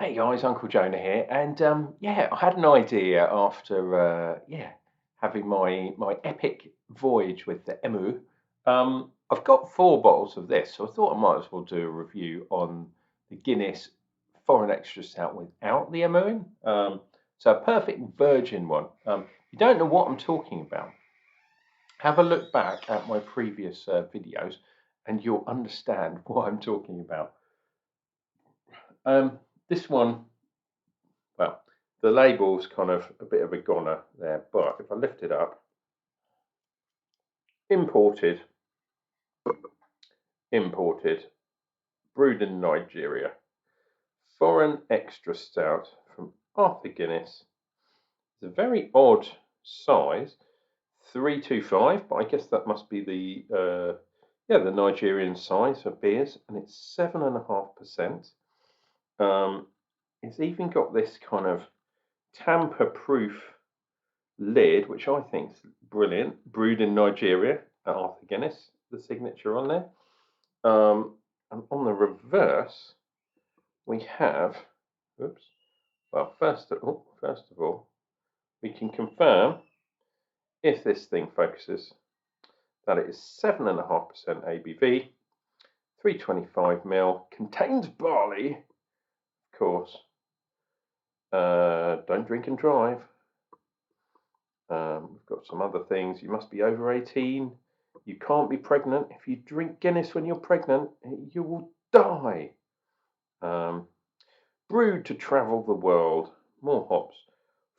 Hey guys, Unclejona here, and yeah, I had an idea after having my epic voyage with the Emu. I've got 4 bottles of this, so I thought I might as well do a review on the Guinness Foreign Extra Stout without the Emu in. So a perfect virgin one. If you don't know what I'm talking about, have a look back at my previous videos, and you'll understand what I'm talking about. This one. Well, the label's kind of a bit of a goner there, but if I lift it up, imported, brewed in Nigeria, foreign extra stout from Arthur Guinness. It's a very odd size, 325, but I guess that must be the Nigerian size of beers, and it's 7.5%. It's even got this kind of tamper-proof lid, which I think is brilliant. Brewed in Nigeria at Arthur Guinness, the signature on there. And on the reverse, we have, oops, well, first of all, we can confirm, if this thing focuses, that it is 7.5% ABV, 325ml, contains barley, of course. Don't drink and drive. We've got some other things. You must be over 18. You can't be pregnant. If you drink Guinness when you're pregnant, you will die. Brewed to travel the world. More hops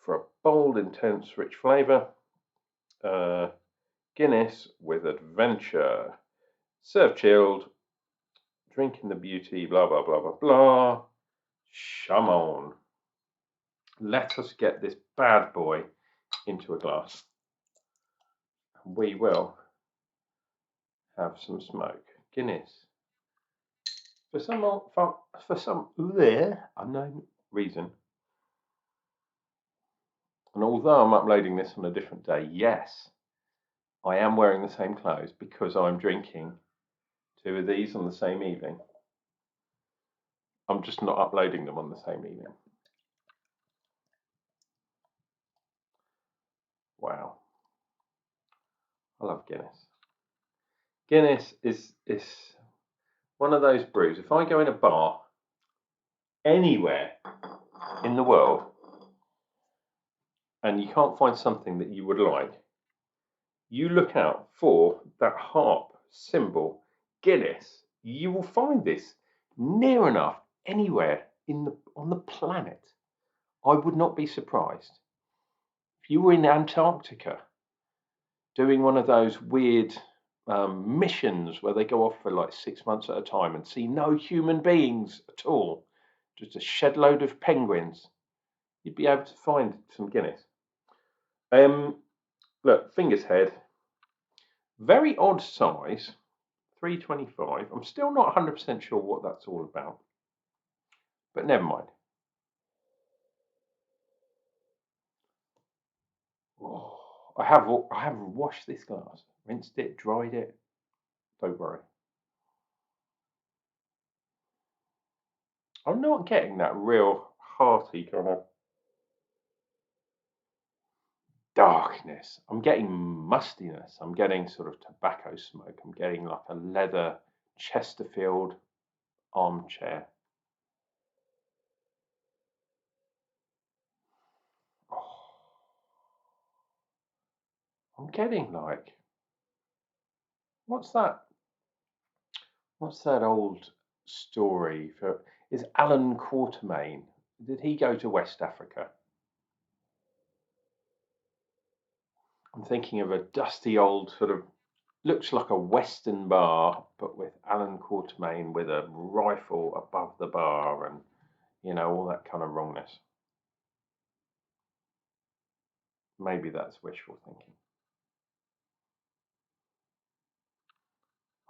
for a bold, intense, rich flavour. Guinness with adventure. Serve chilled. Drinking the beauty. Blah, blah, blah, blah, blah. Come on. Let us get this bad boy into a glass. We will have some smoke. Guinness. For some unknown reason, and although I'm uploading this on a different day, yes, I am wearing the same clothes because I'm drinking 2 of these on the same evening. I'm just not uploading them on the same evening. Wow. I love Guinness. Guinness is one of those brews. If I go in a bar anywhere in the world and you can't find something that you would like, you look out for that harp symbol, Guinness. You will find this near enough anywhere on the planet. I would not be surprised if you were in Antarctica doing one of those weird missions where they go off for like 6 months at a time and see no human beings at all, just a shed load of penguins. You'd be able to find some Guinness. Look, finger's head. Very odd size, 325. I'm still not 100% sure what that's all about, but never mind. Oh, I have washed this glass, rinsed it, dried it. Don't worry. I'm not getting that real hearty kind of darkness. I'm getting mustiness. I'm getting sort of tobacco smoke. I'm getting like a leather Chesterfield armchair. Oh, I'm getting like, what's that? What's that old story for? Is Alan Quatermain? Did he go to West Africa? I'm thinking of a dusty old sort of, looks like a Western bar, but with Alan Quatermain with a rifle above the bar and, all that kind of wrongness. Maybe that's wishful thinking.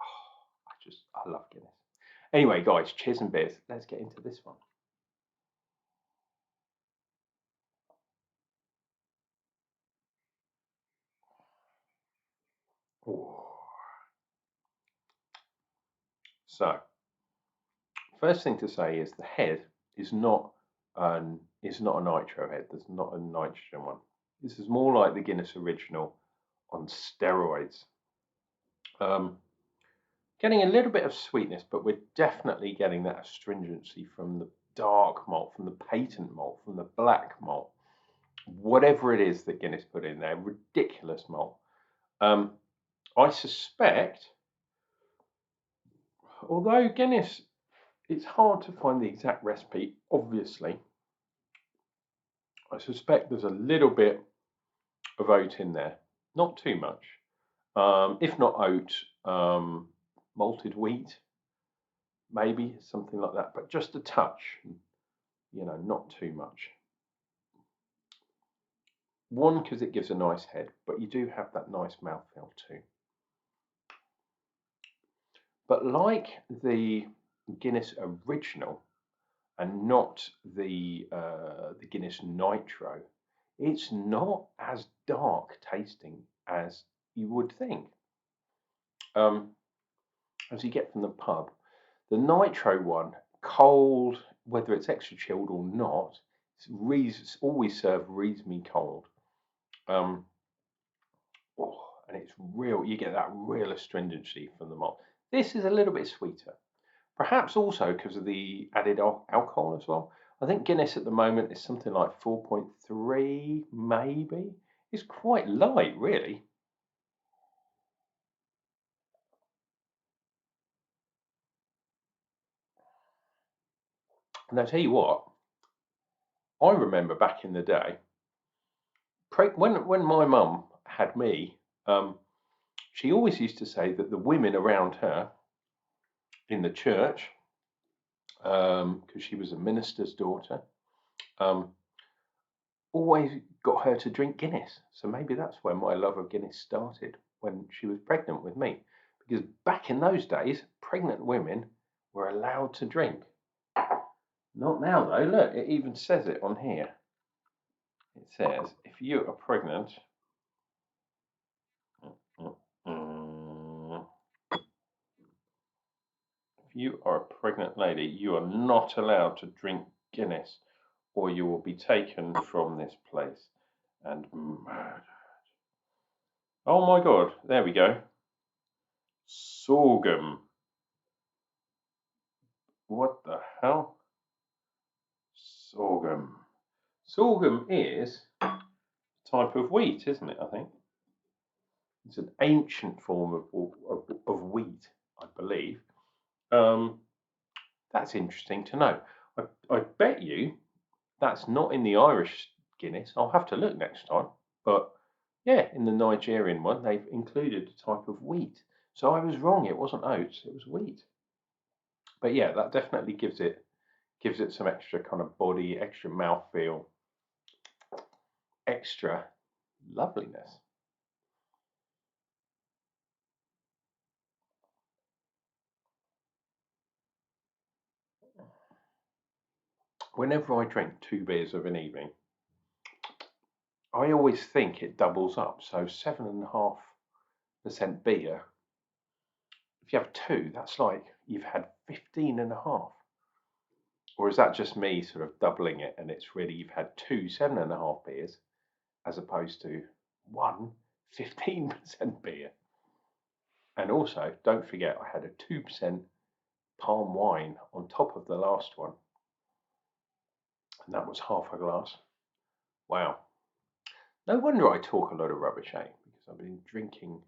Oh, I love Guinness. Anyway, guys, cheers and beers. Let's get into this one. Ooh. So, first thing to say is the head is not and it's not a nitro head. There's not a nitrogen one. This is more like the Guinness original on steroids. Getting a little bit of sweetness, but we're definitely getting that astringency from the dark malt, from the patent malt, from the black malt, whatever it is that Guinness put in there. Ridiculous malt. I suspect, although Guinness, it's hard to find the exact recipe, obviously. I suspect there's a little bit of oat in there, not too much. If not oat, malted wheat, maybe something like that, but just a touch, not too much. One, because it gives a nice head, but you do have that nice mouthfeel too. But like the Guinness original and not the Guinness Nitro, it's not as dark tasting as you would think. As you get from the pub, the Nitro one, cold, whether it's extra chilled or not, it's always served reasonably cold. And it's real. You get that real astringency from the malt. This is a little bit sweeter, perhaps also because of the added alcohol as well. I think Guinness at the moment is something like 4.3, maybe. It's quite light, really. And I tell you what, I remember back in the day, when my mum had me, she always used to say that the women around her in the church, because she was a minister's daughter, always got her to drink Guinness. So maybe that's where my love of Guinness started, when she was pregnant with me. Because back in those days, pregnant women were allowed to drink. Not now, though. Look, it even says it on here. It says, if you are pregnant, if you are a pregnant lady, you are not allowed to drink Guinness, or you will be taken from this place and murdered. Oh my God, there we go. Sorgum. What the hell? Sorghum. Sorghum is a type of wheat, isn't it? I think it's an ancient form of wheat, I believe. That's interesting to know. I bet you that's not in the Irish Guinness. I'll have to look next time. But yeah, in the Nigerian one, they've included a type of wheat. So I was wrong. It wasn't oats. It was wheat. But yeah, that definitely gives it some extra kind of body, extra mouthfeel, extra loveliness. Whenever I drink 2 beers of an evening, I always think it doubles up. So 7.5% beer. If you have two, that's like you've had 15.5. Or is that just me sort of doubling it, and it's really you've had two 7.5 beers as opposed to one 15% beer? And also, don't forget, I had a 2% palm wine on top of the last one, and that was half a glass. Wow. No wonder I talk a lot of rubbish, eh? Because I've been drinking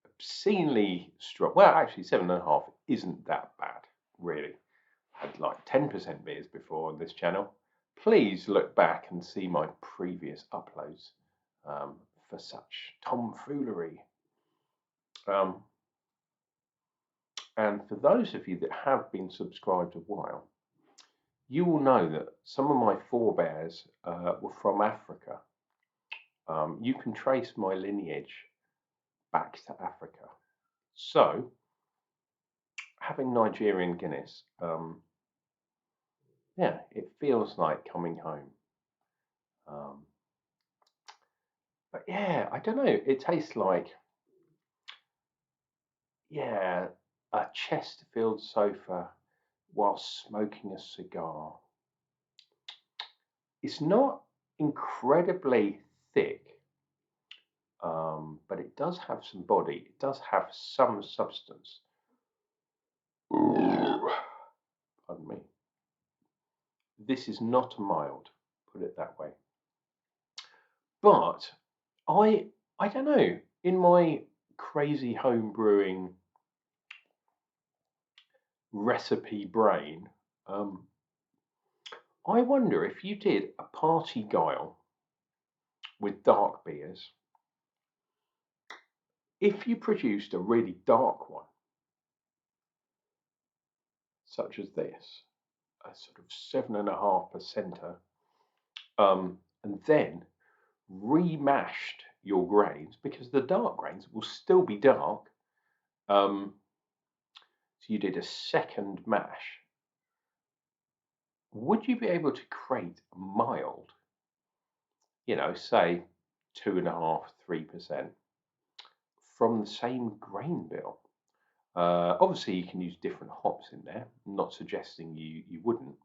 obscenely strong. Well, actually, 7.5 isn't that bad, really. I had like 10% beers before on this channel. Please look back and see my previous uploads for such tomfoolery. And for those of you that have been subscribed a while, you will know that some of my forebears were from Africa. You can trace my lineage back to Africa. So, having Nigerian Guinness, yeah, it feels like coming home. But yeah, I don't know. It tastes like, yeah, a Chesterfield sofa while smoking a cigar. It's not incredibly thick, but it does have some body. It does have some substance. Ooh, pardon me. This is not mild, put it that way. But I don't know. In my crazy home brewing recipe brain, I wonder if you did a party guile with dark beers, if you produced a really dark one, such as this, a sort of 7.5%, and then remashed your grains, because the dark grains will still be dark. So you did a second mash. Would you be able to create a mild, say 2.5%, 3% from the same grain bill? Obviously, you can use different hops in there. I'm not suggesting you wouldn't.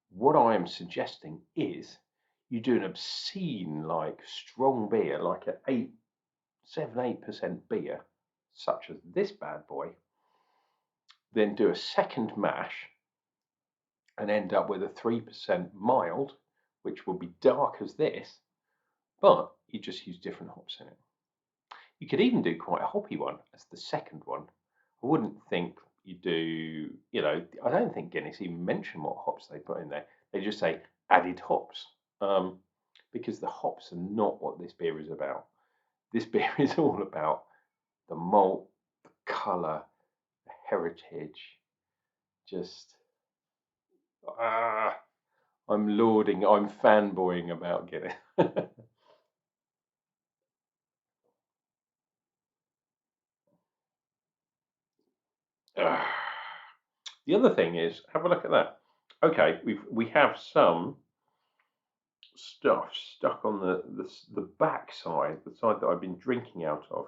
What I am suggesting is you do an obscene, like strong beer, like an 7-8% beer, such as this bad boy, then do a second mash and end up with a 3% mild, which will be dark as this, but you just use different hops in it. You could even do quite a hoppy one as the second one. I wouldn't think you do, I don't think Guinness even mention what hops they put in there. They just say added hops, because the hops are not what this beer is about. This beer is all about the malt, the colour, the heritage. Just, I'm fanboying about Guinness. The other thing is, have a look at that. Okay, we have some stuff stuck on the back side, the side that I've been drinking out of.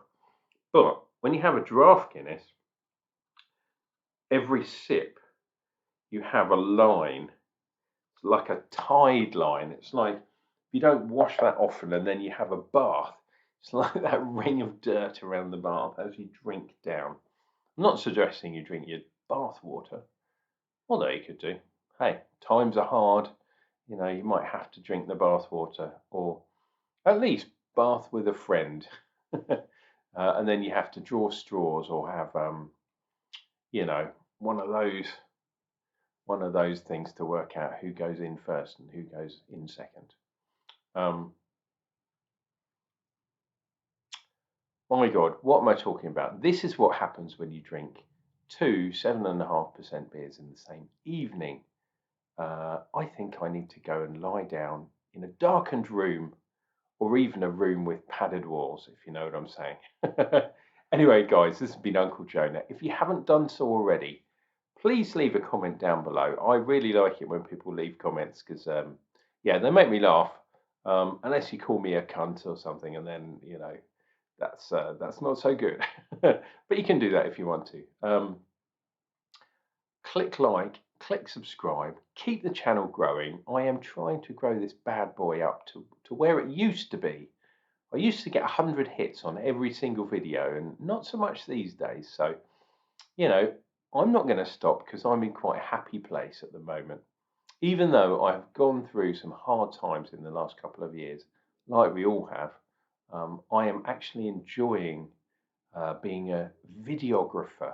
But when you have a draft Guinness, every sip you have a line. It's like a tide line. It's like if you don't wash that often and then you have a bath, it's like that ring of dirt around the bath as you drink down. I'm not suggesting you drink your bath water, although you could do. Hey, times are hard. You might have to drink the bath water, or at least bath with a friend. And then you have to draw straws or have, one of those things to work out who goes in first and who goes in second. My God, what am I talking about? This is what happens when you drink two 7.5% beers in the same evening. I think I need to go and lie down in a darkened room, or even a room with padded walls, if you know what I'm saying. Anyway, guys, this has been Unclejona. If you haven't done so already, please leave a comment down below. I really like it when people leave comments because, they make me laugh. Unless you call me a cunt or something, and then that's not so good. But you can do that if you want to. Click like, click subscribe, keep the channel growing. I am trying to grow this bad boy up to where it used to be. I used to get 100 hits on every single video, and not so much these days. So, I'm not going to stop because I'm in quite a happy place at the moment. Even though I've gone through some hard times in the last couple of years, like we all have, I am actually enjoying being a videographer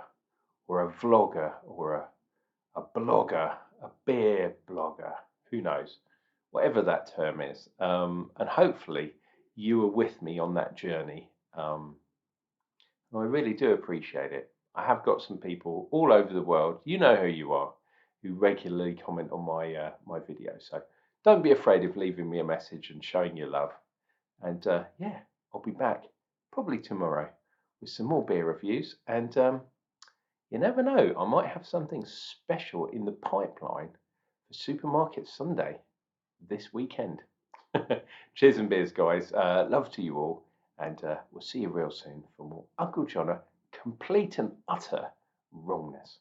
or a vlogger or a blogger, a beer blogger, who knows, whatever that term is. And hopefully you are with me on that journey. And I really do appreciate it. I have got some people all over the world, you know who you are, who regularly comment on my videos. So don't be afraid of leaving me a message and showing your love. And I'll be back probably tomorrow with some more beer reviews. And you never know, I might have something special in the pipeline for Supermarket Sunday this weekend. Cheers and beers, guys. Love to you all. And we'll see you real soon for more Unclejona complete and utter wrongness.